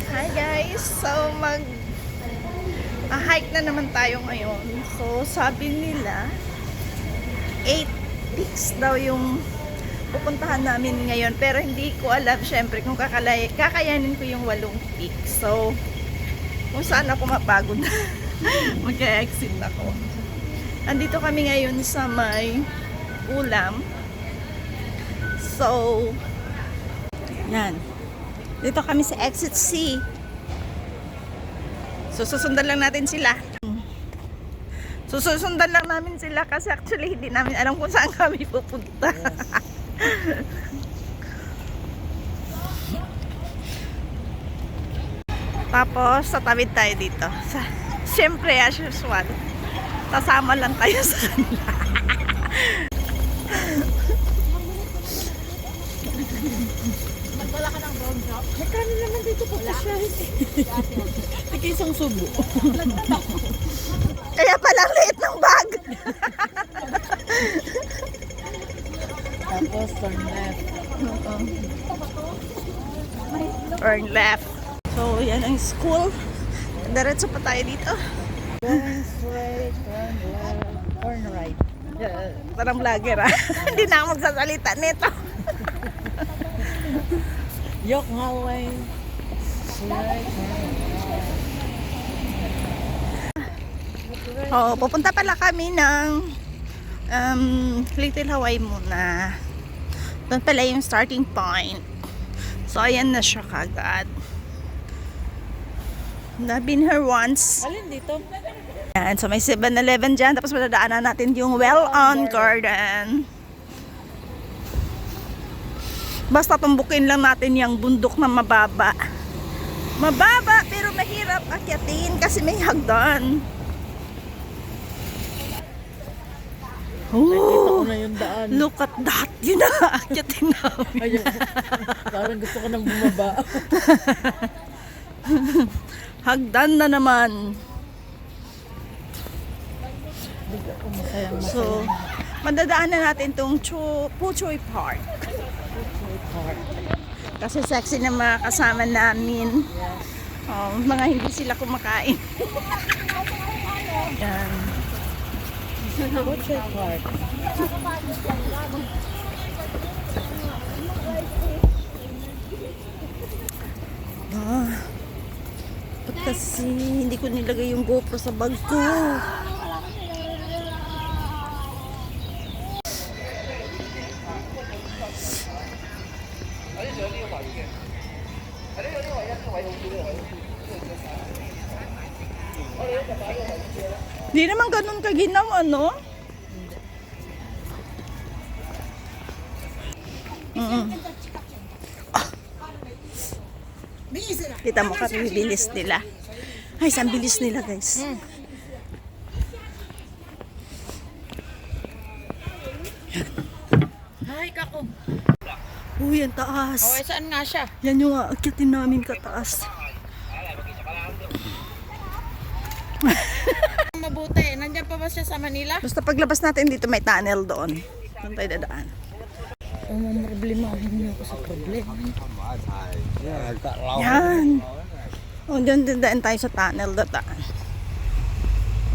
Hi guys! So hike na naman tayo ngayon. So sabi nila 8 peaks daw yung pupuntahan namin ngayon. Pero hindi ko alam syempre kung kakayanin ko yung 8 peaks. So kung saan ako mapagod mag-exit ako. Andito kami ngayon sa may ulam. So yan. Dito kami sa exit C. So susundan lang natin sila. So susundan lang namin sila kasi actually hindi namin alam kung saan kami pupunta. Yes. Tapos tatawid tayo dito. Siyempre as usual, kasama lang tayo sa kanila. Magdala ka ng brown drop? Magkano naman dito po siya? Tika isang subo. Kaya palang liit ng bag. Tapos turn left. Turn left. So yan ang school. Diretso pa tayo dito. Going straight, turn left, turn right. Parang vlogger ah. Hindi na ako magsasalita nito. Yok Highway. Straight, turn right. Oh, pupunta pala kami ng Little Hawaii muna. Doon pala yung starting point. So ayan na siya kagad. I've been here once. Alin dito? Yan, so may 7-Eleven dyan. Tapos madadaanan natin yung Well-On Garden. Basta tumbukin lang natin yung bundok na mababa. Mababa pero mahirap akyatin kasi may hagdan. Nakita ko na yung daan. Look at that. Yun na akyatin namin. Ayun. Parang gusto ko nang bumaba. Hagdan na naman. So, madadaanan natin tong Puchoy Park. Kasi sexy na mga kasama namin. Oh, mga hindi sila kumakain. Yan. Puchoy Park. Ba't kasi hindi ko nilagay yung GoPro sa bag ko? Hindi naman ganun kaginawa, no? Kita mo kami bilis nila. Ay, ang bilis nila guys. Ay, kako. Uy, ang taas. Okay, saan nga siya? Yan yung aakyatin namin kataas. Mabuti. Nandiyan pa ba siya sa Manila? Basta paglabas natin dito may tunnel doon. Doon tayo dadaan. Ang problema. Hindi ako sa problema. Yan. O, doon dadaan tayo sa tunnel dadaan.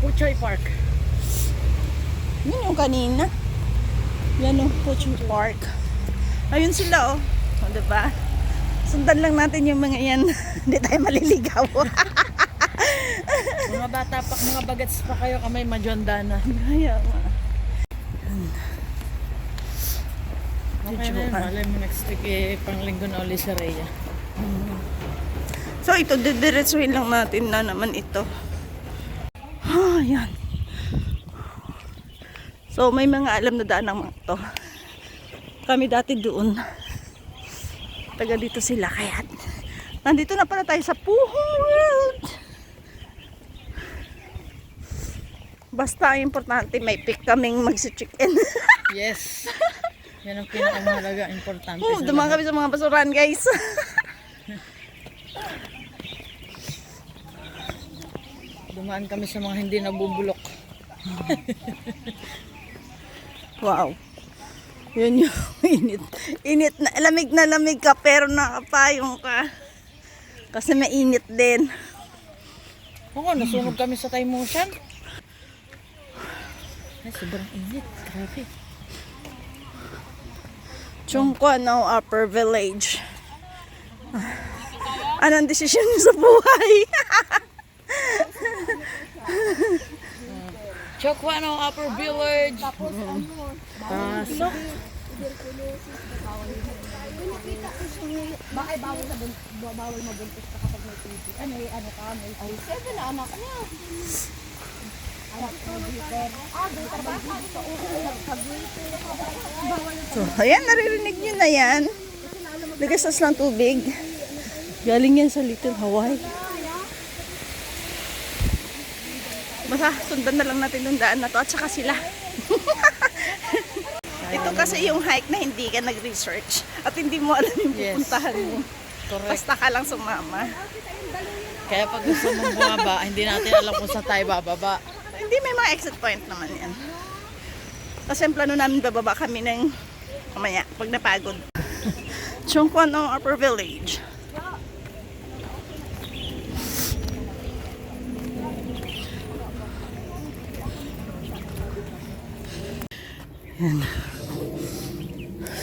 Puchoy Park. Yun yung kanina. Yan o, Puchoy Park. Ayun sila o, diba? Sundan lang natin yung mga yan. Hindi tayo maliligaw. Mga bata pa, mga bagets pa kayo kamay majonda na. Kaya nga. Okay na yun. Malay mo next week panglinggo na uli sa Rhea. So ito, didiretsuhin lang natin na naman ito. Yan. So may mga alam na daan ng mga to. Kami dati doon. Taga dito sila kaya. Nandito na pala tayo sa Puhong Road. Basta importante may pick kaming magsi-check-in. Yes. Yan ang pinakamahalaga, importante. Dumaan kami sa mga basuran guys. Dumaan kami sa mga hindi nabubulok. Wow. Yun yung init. Init na lamig ka pero nakapayong ka. Kasi mainit din. Oo, nasunog kami sa Thai Motion. Ay, sobrang init. Grabe. Chungkwano Upper Village. Anong desisyon niyo sa buhay? Chokwano Upper Village. Pasok. Bakit bawal mabuntis ka kapag may titi? Ano ka? May 7 na anak niya. Anak ko, Peter. Peter ba? So, ayan, naririnig nyo na yan. Ligasas lang tubig. Galing yan sa Little Hawaii. Basta sundan na lang natin yung daan na to at saka sila. Ito kasi yung hike na hindi ka nag-research at hindi mo alam yung Yes. pupuntahan mo. Correct. Basta ka lang sumama. Kaya pag gusto mong bumaba, hindi natin alam kung saan tayo bababa. Hindi, may mga exit point naman yan. Kasi ang plano namin bababa kami ng mamaya pag napagod. Chungkwano Upper Village. Yan.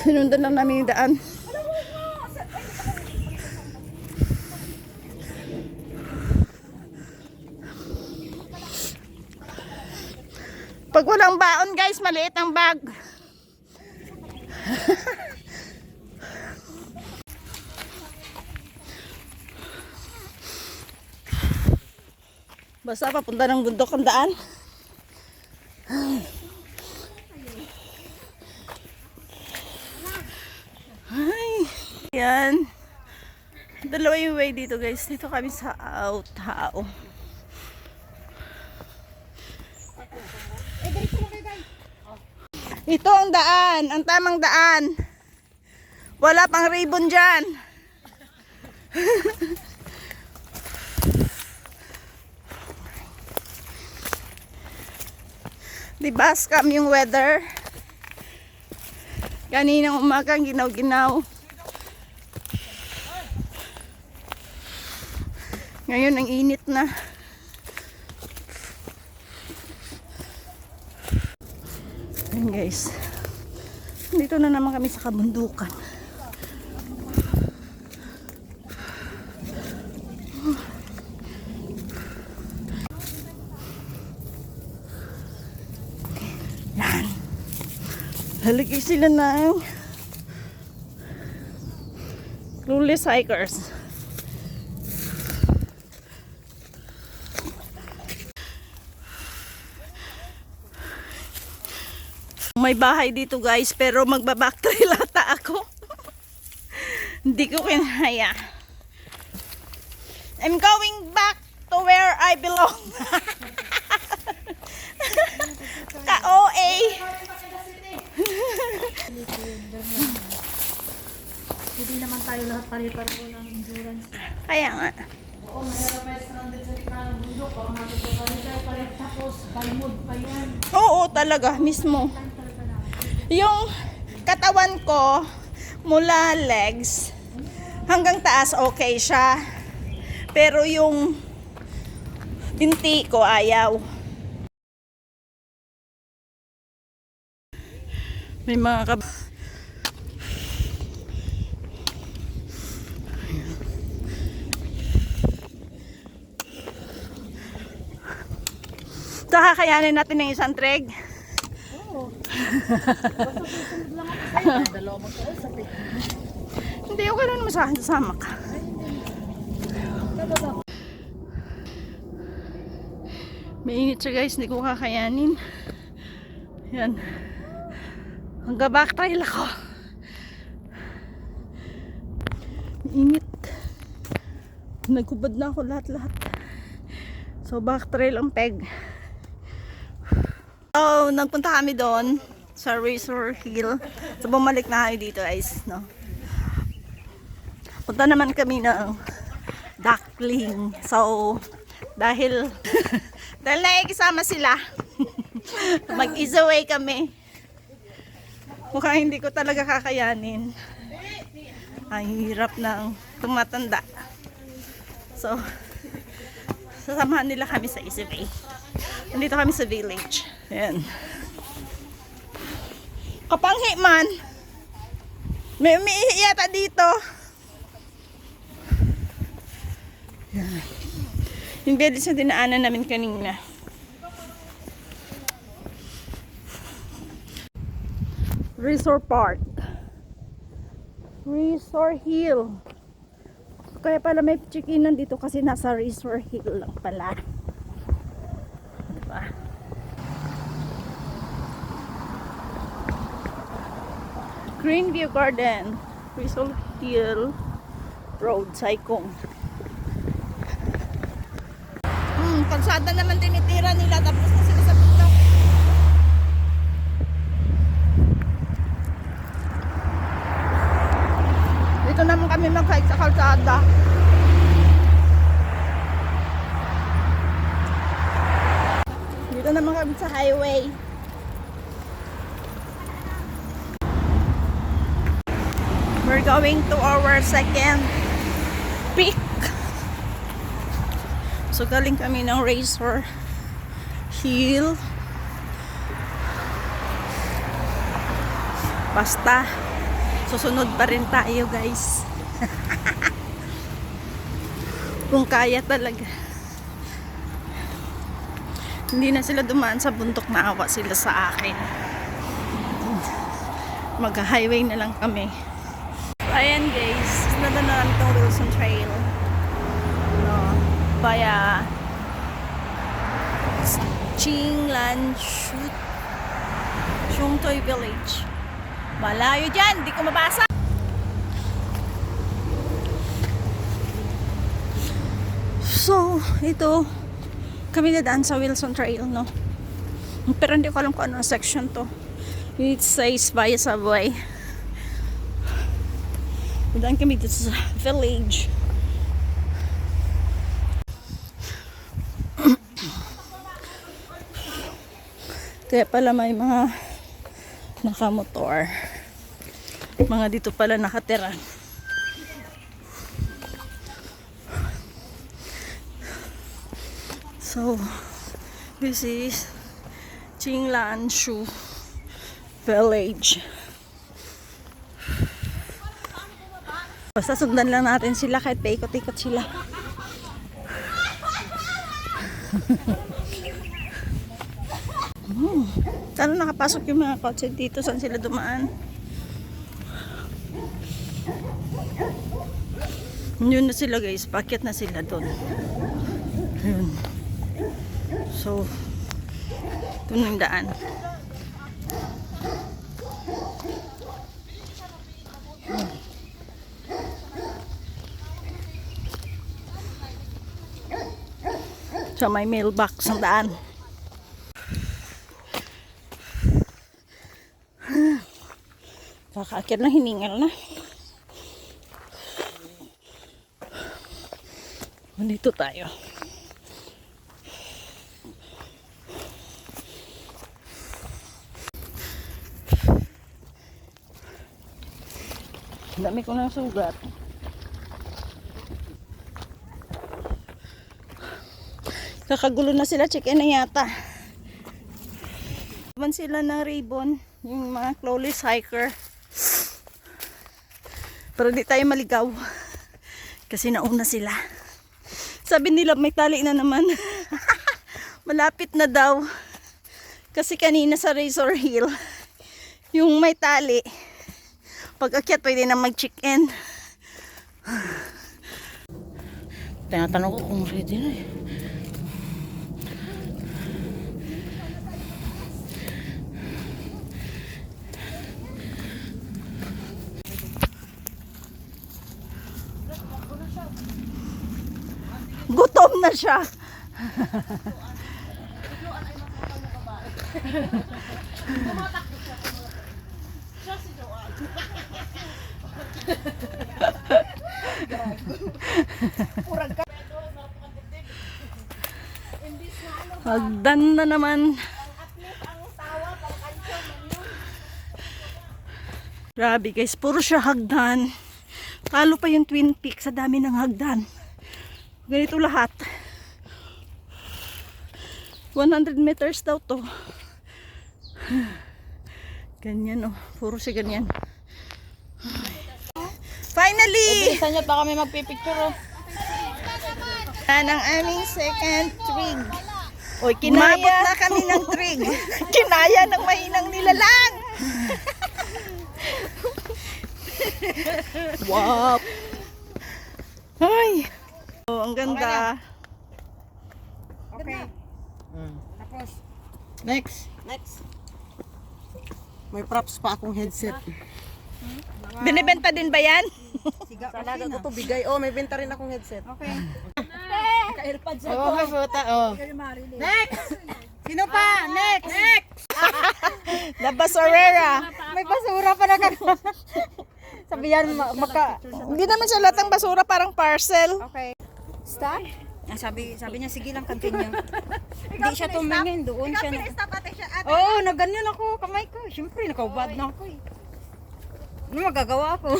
Sinundan lang namin yung daan. Pag walang baon guys, maliit ang bag. Basta papunta ng bundok ang daan. Ay, yan. Dalawa yung way dito guys. Dito kami sa Autao. Ito ang daan, ang tamang daan. Wala pang ribbon dyan. Diba, scam yung weather. Kaninang umaga, ginaw-ginaw. Ngayon, ang init na. Ayan guys. Dito na naman kami sa kabundukan. Yan. Halagay sila ng clueless hikers. May bahay dito guys, pero magbabacktrail ata ako. Hindi ko kinaya. I'm going back to where I belong. Ka-OA. Hindi naman tayo lahat pare-pareho ng endurance. Kaya nga. Oo, mayroon pa stranded sa gitna ng bundok. Baka matutukan tayo palit tapos balmod pa yan. Oo, talaga, mismo. Yung katawan ko, mula legs, hanggang taas okay siya. Pero yung binti ko ayaw. May mga So, kakayanin natin ng isang treg. Dalawa magkausap eh. Hindi, okay lang naman sa akin. Sasama ka. Mainit siya guys. Hindi ko kakayanin. Yan. Hanggang backtrail ako. Mainit. Nagkubad na ako lahat-lahat. So, backtrail ang peg. So, nagpunta kami doon sa Razor Hill. So, bumalik na kami dito guys, no? Punta naman kami ng duckling. So, dahil nakikisama sila, mag-ease away kami. Mukhang hindi ko talaga kakayanin. Ang hirap ng tumatanda. So, sasamahan nila kami sa Easy Bay. Nandito kami sa village. Ayan. Kapanghi man. May umiihi yata dito. Ayan. Yung village na dinaanan namin kanina. Resort Park. Resort Hill. Kaya pala may check-inan dito kasi nasa Resort Hill lang pala. Diba? Greenview Garden. Resort Hill Road, Saikong. Kalsada naman tinitira nila tapos na sila sa bundok. Dito naman kami mag-hike sa kalsada. Dito naman kami sa highway. We're going to our second peak. So galing kami ng Razor Hill. Basta susunod pa rin tayo, guys. Kung kaya talaga. Hindi na sila dumaan sa bundok, naawa sila sa akin. Mag-highway na lang kami. So, ayan guys, sunod na namin itong Wilson Trail. No, via Qinglan Shungtoy Village. Malayo dyan, di ko mabasa. So, ito kami nadaan sa Wilson Trail, no? Pero hindi ko alam kung ano section to. It says via subway. Nadaan kami dito sa village. Kaya pala may mga nakamotor. Mga dito pala nakatira. So, this is Qinglan Shu Village. Basta sundan lang natin sila kahit paikot-ikot sila. Sana nakapasok yung mga kotse dito. Saan sila dumaan? Yun na sila guys. Pakyat na sila doon. Yun. So, ito na yung daan. So, may mailbox ang daan. Kakaakyat na, hiningal na. Dito tayo. Dami ko ng sugat. Kakagulo na sila, check-in na yata. Naman sila ng ribbon, yung mga clawless hiker. Pero di tayo maligaw. Kasi nauna sila. Sabi nila may tali na naman. Malapit na daw. Kasi kanina sa Razor Hill, yung may tali, pag akyat pwede na mag-check-in. Tinatanong ko kung ready na eh. Gutom na siya. Hagdan na naman. Grabe guys, puro siya hagdan. Talo pa yung Twin Peaks sa dami ng hagdan. Ganito lahat. 100 meters daw to. Ganyan oh. Puro siya ganyan. Finally! Bilisan niyo pa kami magpipicture oh. Yan ang aming second trig. Oy, umabot na kami ng trig. Kinaya ng mahinang nilalang. Wow. Ay. Oh, ang ganda. Okay. Tapos, Next. next. May props pa akong headset. Binibenta din ba yan? Siga pa rin to bigay. Oh, may benta rin akong headset. Okay. Naka-airpods ako. Oh, may puta oh. Next! Sino pa? Next! Next! La Basurera. May basura pa na sabihan Hindi naman siya latang basura, parang parcel. Okay. Stop? Sabi niya, sige lang, continue. Hindi siya tumingin, doon siya na. Oo, nagganyan ako, kamay ko. Siyempre, nakaubad na ako eh. Ano magagawa ako?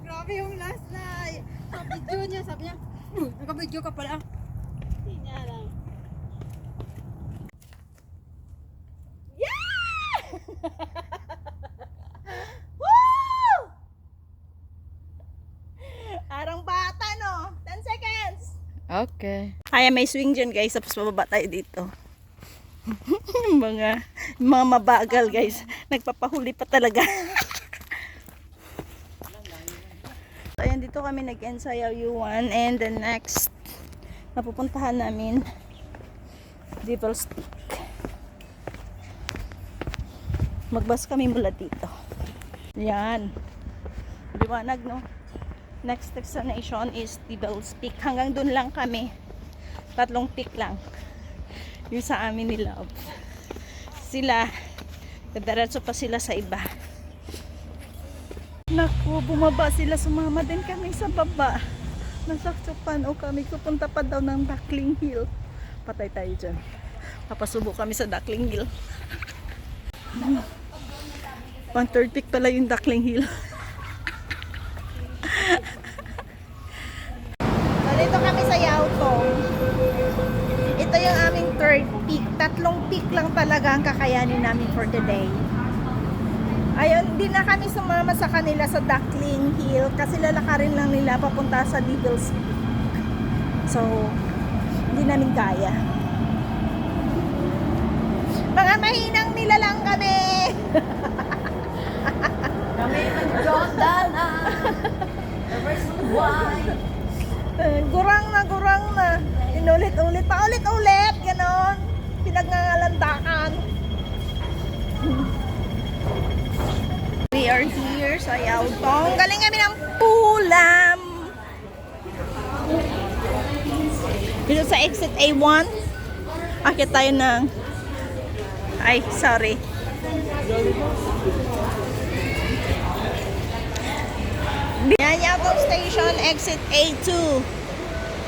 Grabe yung last na video niya, sabi niya, naka-video ka pala. Hindi niya lang. Woo! Arang bata, no? 10 seconds. Okay. Kaya may swing dyan, guys. Tapos bababa tayo dito. mga mabagal, guys. Nagpapahuli pa talaga. So, ayan, dito kami nag-ensayaw U1. And the next napupuntahan namin, Devil's Peak. Magbas kami mula dito. Yan. Liwanag, no? Next destination is Devil's Peak. Hanggang dun lang kami. 3 peak lang. Yung sa amin ni Love. Sila, dadaratso pa sila sa iba. Naku, bumaba sila. Sumama din kami sa baba. Nasaksapan o kami. Pupunta pa daw ng Duckling Hill. Patay tayo dyan. Papasubo kami sa Duckling Hill. 1/3 peak pala yung Duckling Hill. So, dito kami sa Yautong. Ito yung aming 3rd peak. 3 peak lang talaga ang kakayanin namin for the day. Ayun, hindi na kami sumama sa kanila sa Duckling Hill kasi lalakarin lang nila papunta sa Devil's Peak. So, hindi namin kaya. Mga mahinang nila lang kami. Kami nag-Jordana. Gurang na. Inulit-ulit, paulit-ulit, ganon. Pinagngangalandakan. We are here sa Yautong. Galing kami ng Pulam. Dito sa exit A1. Akit tayo ng... Ay, sorry. Yan, Yautong Station, exit A2.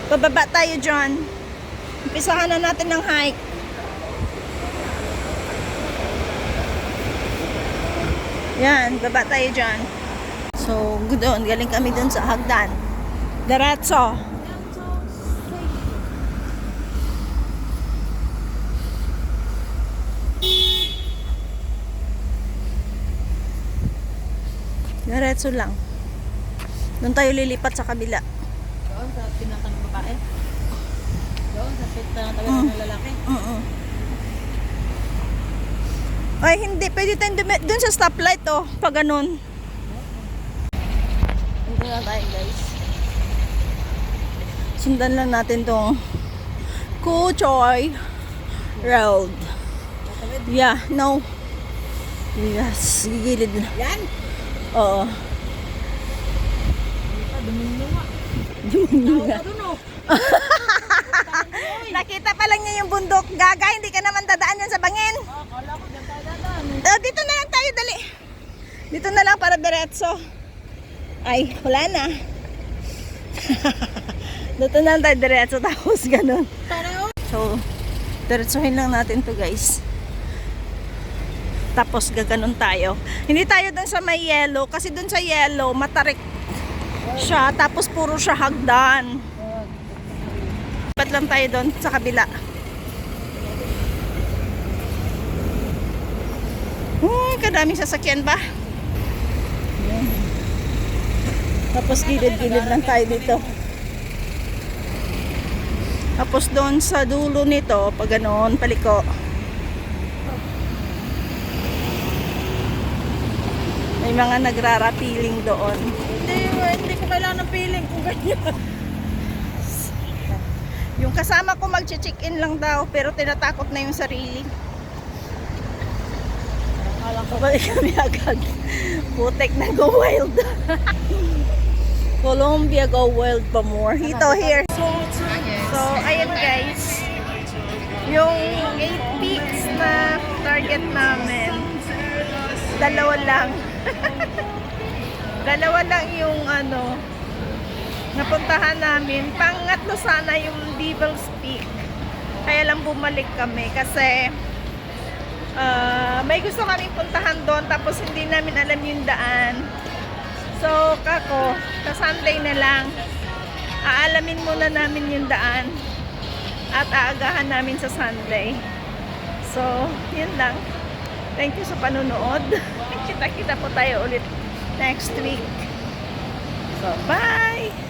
Bababa tayo dyan. Umpisahan na natin ng hike. Yan, baba tayo dyan. So, doon, galing kami doon sa hagdan. Diretso. Diretso lang. Doon tayo lilipat sa kabila. Doon sa pinatang babae. Doon sa pinatang ng lalaki. Ay, hindi. Pwede tayong doon sa stoplight, oh. Pag ganun. Dito na tayo, guys. Sundan lang natin tong Kuchoy Road. Yeah, no. Yes, gigilid na. Yan? Oo. Dumunga. Nakita pa lang niya yung bundok. Gaga, hindi ka naman dadaan yan sa bangin. Dito na lang tayo, dali. Dito na lang para diretso. Ay, wala na. Dito na lang tayo diretso, tapos ganun. So, Diretsuhin lang natin to guys. Tapos gaganon tayo. Hindi tayo dun sa may yellow. Kasi dun sa yellow, matarik siya. Tapos puro siya hagdan. Ba't lang tayo dun sa kabila. Kadaming sasakyan ba? Yan. Tapos gilid-gilid lang tayo dito. Tapos doon sa dulo nito, pag ganoon, paliko. May mga nagrarapiling doon. Hindi ko kailangan ng feeling kung ganyan. Yung kasama ko mag-check-in lang daw, pero tinatakot na yung sarili. Alam ko. Balik kami agad. Putek na go wild. Colombia go wild pa more. Ito here. So, ayan guys. Yung 8 peaks na target namin, dalawa lang. Dalawa lang yung napuntahan namin. Pangatlo sana yung Devil's Peak. Kaya lang bumalik kami kasi may gusto kaming puntahan doon tapos hindi namin alam yung daan. So, kako, sa Sunday na lang, aalamin muna namin yung daan at aagahan namin sa Sunday. So, yun lang. Thank you sa panonood. Kita-kita po tayo ulit next week. So, bye!